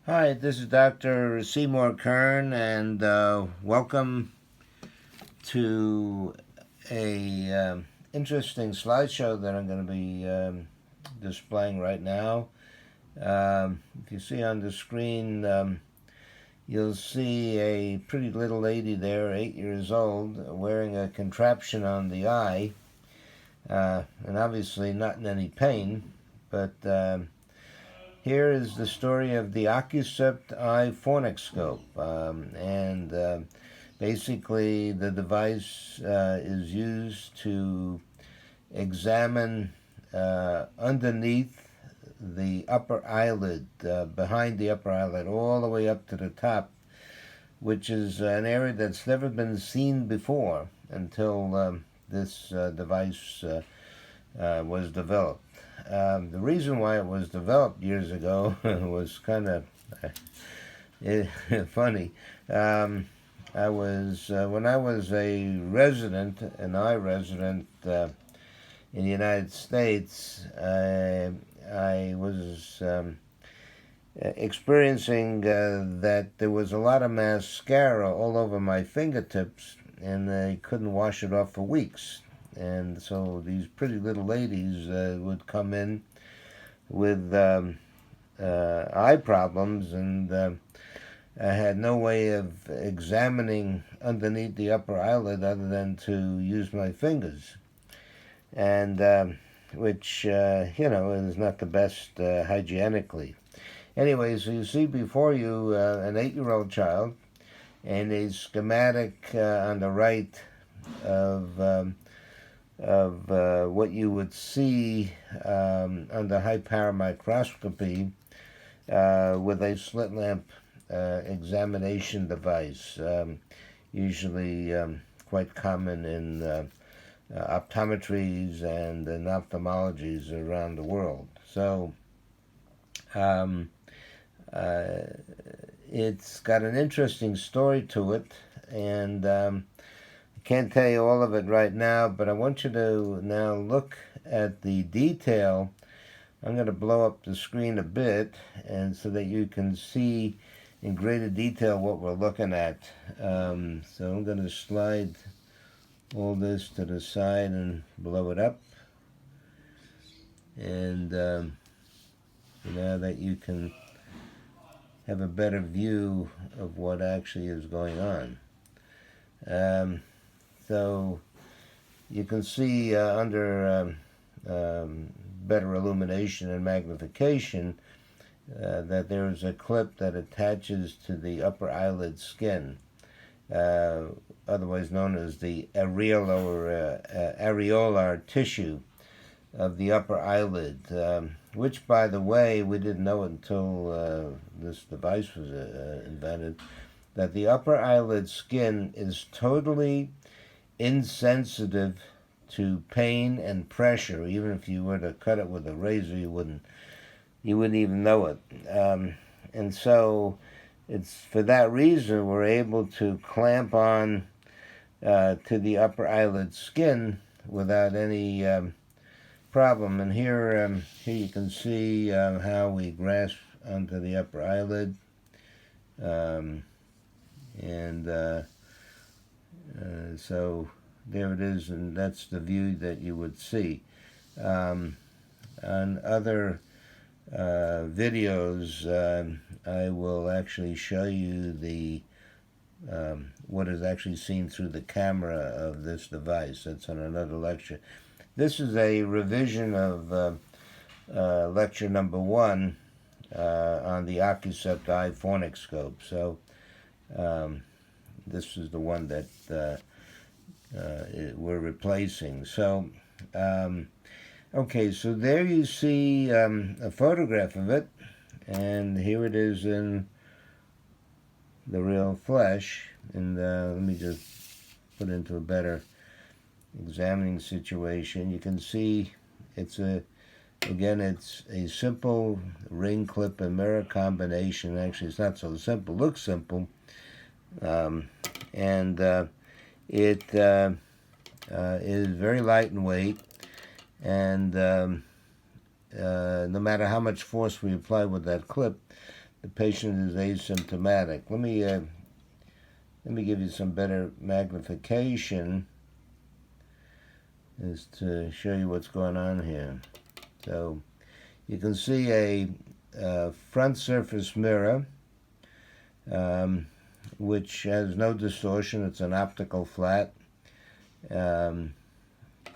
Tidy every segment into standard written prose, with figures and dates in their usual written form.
Hi, this is Dr. Seymour Kern, and welcome to a interesting slideshow that I'm going to be displaying right now. If you see on the screen, you'll see a pretty little lady there, 8 years old, wearing a contraption on the eye, and obviously not in any pain, but here is the story of the OCUCEPT eye fornixscope, and basically the device is used to examine underneath the upper eyelid, behind the upper eyelid, all the way up to the top, which is an area that's never been seen before until this device was developed. The reason why it was developed years ago was kind of funny. I was when I was an eye resident in the United States, I was experiencing that there was a lot of mascara all over my fingertips, and I couldn't wash it off for weeks. And so these pretty little ladies would come in with eye problems, and I had no way of examining underneath the upper eyelid other than to use my fingers, and which, is not the best hygienically. Anyway, so you see before you an 8-year-old child and a schematic on the right of what you would see under high power microscopy with a slit lamp examination device, usually quite common in optometries and in ophthalmologies around the world. So it's got an interesting story to it, and can't tell you all of it right now, but I want you to now look at the detail. I'm going to blow up the screen a bit, and so that you can see in greater detail what we're looking at. So I'm going to slide all this to the side and blow it up. And now that you can have a better view of what actually is going on. So you can see under better illumination and magnification that there is a clip that attaches to the upper eyelid skin, otherwise known as the areolar tissue of the upper eyelid, which, by the way, we didn't know until this device was invented, that the upper eyelid skin is totally insensitive to pain and pressure. Even if you were to cut it with a razor, you wouldn't even know it. And so it's for that reason we're able to clamp on to the upper eyelid skin without any problem. And here you can see how we grasp onto the upper eyelid, so there it is, and that's the view that you would see. On other videos, I will actually show you the what is actually seen through the camera of this device. That's on another lecture. This is a revision of lecture number 1 on the OCUCEPT eye fornixscope. So this is the one that we're replacing. So, okay, so there you see a photograph of it, and here it is in the real flesh. And let me just put it into a better examining situation. You can see it's a simple ring clip and mirror combination. Actually, it's not so simple. Looks simple, and it is very light in weight, and no matter how much force we apply with that clip, the patient is asymptomatic. Let me give you some better magnification is to show you what's going on here. So you can see a front surface mirror, which has no distortion. It's an optical flat. So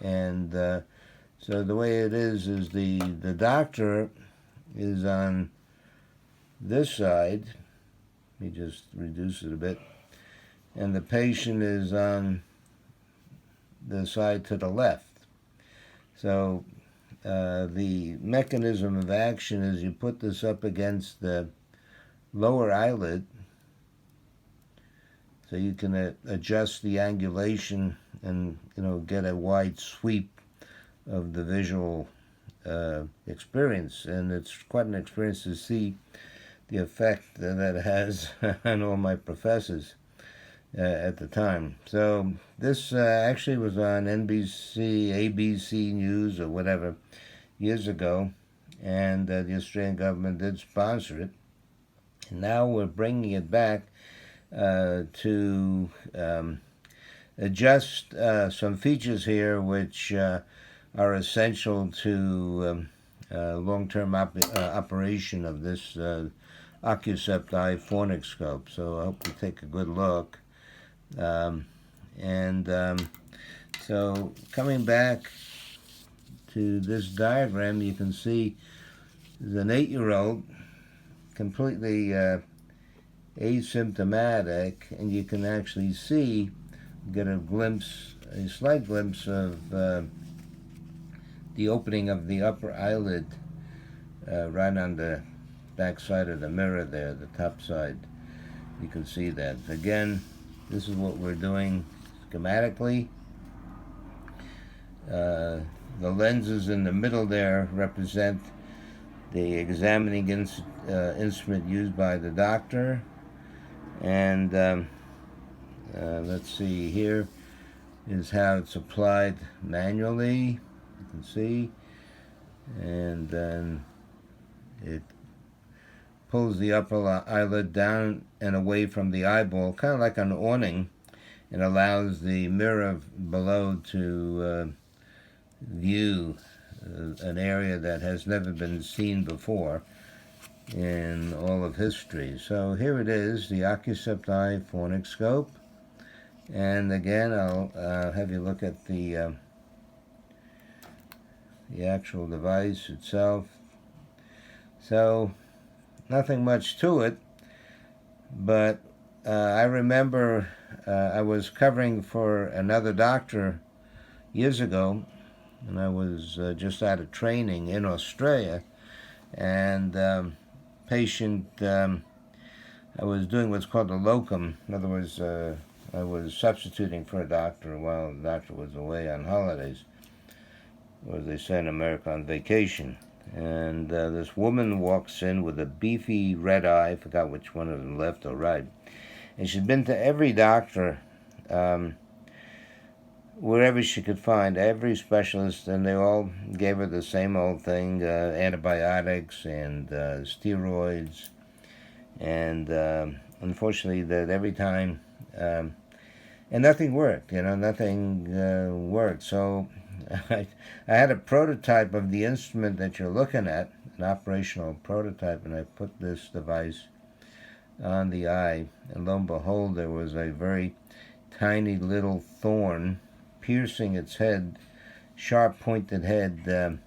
the way it is the doctor is on this side. Let me just reduce it a bit. And the patient is on the side to the left. So the mechanism of action is you put this up against the lower eyelid, so you can adjust the angulation and get a wide sweep of the visual experience. And it's quite an experience to see the effect that it has on all my professors at the time. So this actually was on NBC, ABC News or whatever years ago, and the Australian government did sponsor it. And now we're bringing it back to adjust some features here which are essential to long-term operation of this OCUCEPT eye fornixscope. So I hope you take a good look. So coming back to this diagram, you can see there's an 8-year-old completely asymptomatic, and you can actually see, get a slight glimpse of the opening of the upper eyelid right on the back side of the mirror there, the top side. You can see that. Again, this is what we're doing schematically. The lenses in the middle there represent the examining instrument used by the doctor. And let's see, here is how it's applied manually. You can see. And then it pulls the upper eyelid down and away from the eyeball, kind of like an awning, and allows the mirror below to view an area that has never been seen before in all of history. So here it is, the OCUCEPT eye fornixscope. And again, I'll have you look at the actual device itself. So nothing much to it, but I remember I was covering for another doctor years ago, and I was just out of training in Australia, and patient, I was doing what's called a locum. In other words, I was substituting for a doctor while the doctor was away on holidays, or as they say in America, on vacation. And this woman walks in with a beefy red eye, I forgot which one of them, left or right. And she'd been to every doctor, wherever she could find, every specialist, and they all gave her the same old thing, antibiotics and steroids. And unfortunately, that every time, and nothing worked, nothing worked. So I had a prototype of the instrument that you're looking at, an operational prototype, and I put this device on the eye, and lo and behold, there was a very tiny little thorn piercing its head, sharp pointed head,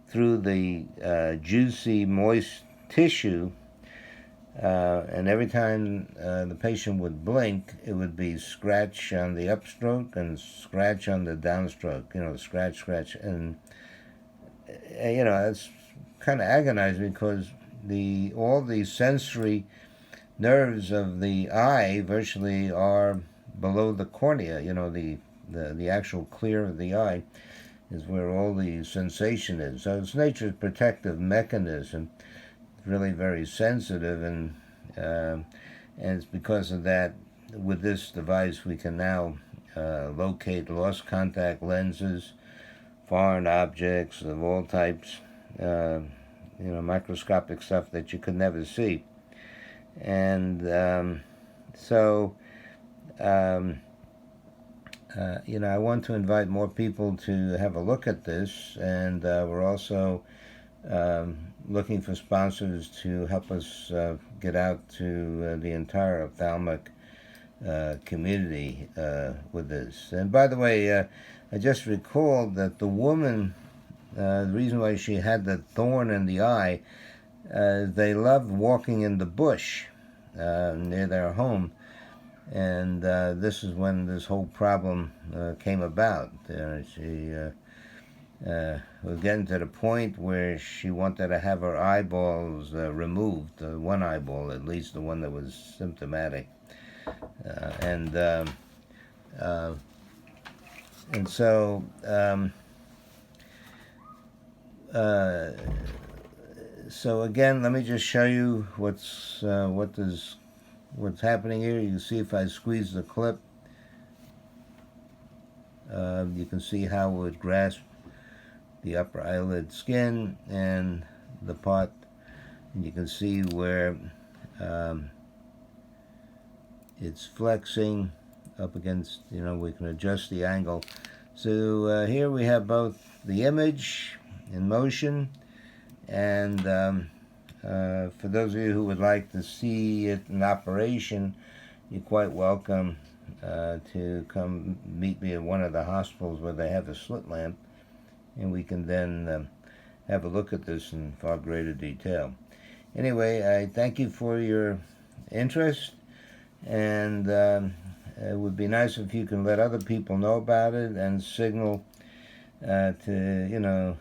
through the juicy, moist tissue. And every time the patient would blink, it would be scratch on the upstroke and scratch on the downstroke, scratch. And, it's kind of agonizing because all the sensory nerves of the eye virtually are below the cornea. The actual clear of the eye is where all the sensation is. So it's nature's protective mechanism. Really very sensitive, and it's because of that, with this device, we can now locate lost contact lenses, foreign objects of all types, microscopic stuff that you could never see. And so, I want to invite more people to have a look at this, and we're also looking for sponsors to help us get out to the entire ophthalmic community with this. And by the way, I just recalled that the woman, the reason why she had the thorn in the eye, they loved walking in the bush near their home. And this is when this whole problem came about. She was getting to the point where she wanted to have her eyeballs removed, one eyeball at least, the one that was symptomatic. And so so again, let me just show you what's happening here. You can see if I squeeze the clip, you can see how it would grasp the upper eyelid skin and the part, and you can see where it's flexing up against, we can adjust the angle. So here we have both the image in motion, and for those of you who would like to see it in operation, you're quite welcome to come meet me at one of the hospitals where they have a slit lamp, and we can then have a look at this in far greater detail. Anyway, I thank you for your interest, and it would be nice if you can let other people know about it and signal to,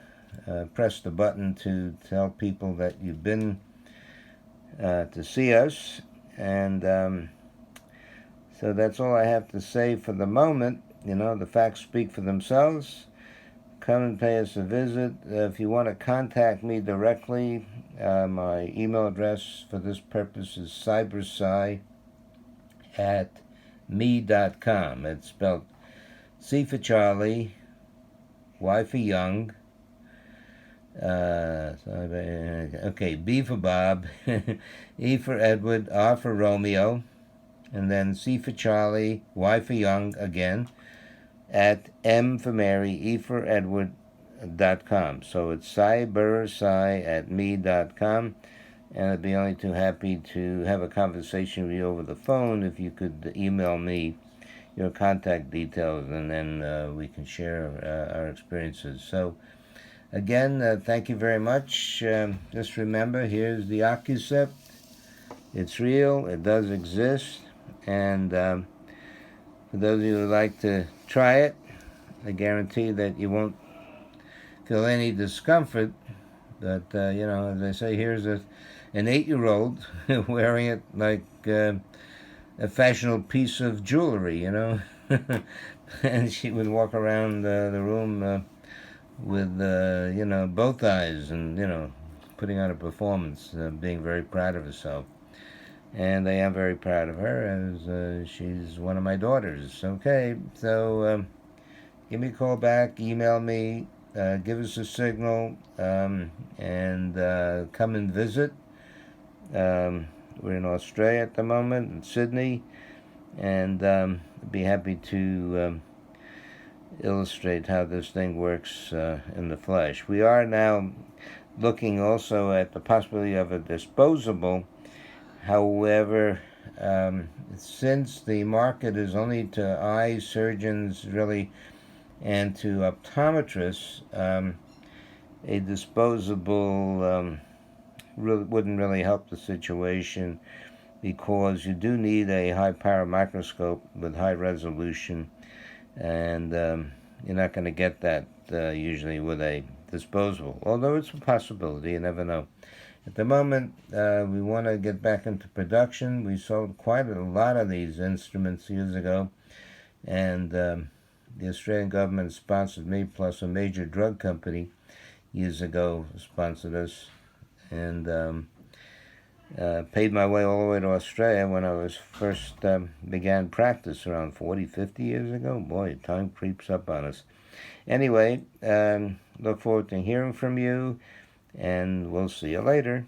press the button to tell people that you've been to see us. And so that's all I have to say for the moment. The facts speak for themselves. Come and pay us a visit. If you want to contact me directly, my email address for this purpose is cybersci@me.com. It's spelled C for Charlie, Y for Young, B for Bob, E for Edward, R for Romeo, and then C for Charlie, Y for Young again, at M for Mary, E for Edward.com. So it's cybersci@me.com, and I'd be only too happy to have a conversation with you over the phone if you could email me your contact details, and then we can share our experiences. So again, thank you very much. Just remember, here's the OCUCEPT. It's real, it does exist, and for those of you who would like to try it, I guarantee that you won't feel any discomfort. But, as I say, here's an 8-year-old wearing it like a fashionable piece of jewelry, and she would walk around the room with, both eyes and, putting on a performance, being very proud of herself. And I am very proud of her, as she's one of my daughters. Okay, so give me a call back, email me, give us a signal, and come and visit. We're in Australia at the moment, in Sydney, and be happy to illustrate how this thing works in the flesh. We are now looking also at the possibility of a disposable. However, since the market is only to eye surgeons, really, and to optometrists, a disposable wouldn't really help the situation, because you do need a high-power microscope with high resolution, and you're not going to get that usually with a disposable, although it's a possibility. You never know. At the moment, we want to get back into production. We sold quite a lot of these instruments years ago, and the Australian government sponsored me, plus a major drug company years ago sponsored us, and paid my way all the way to Australia when I was first began practice around 40, 50 years ago. Boy, time creeps up on us. Anyway, look forward to hearing from you, and we'll see you later.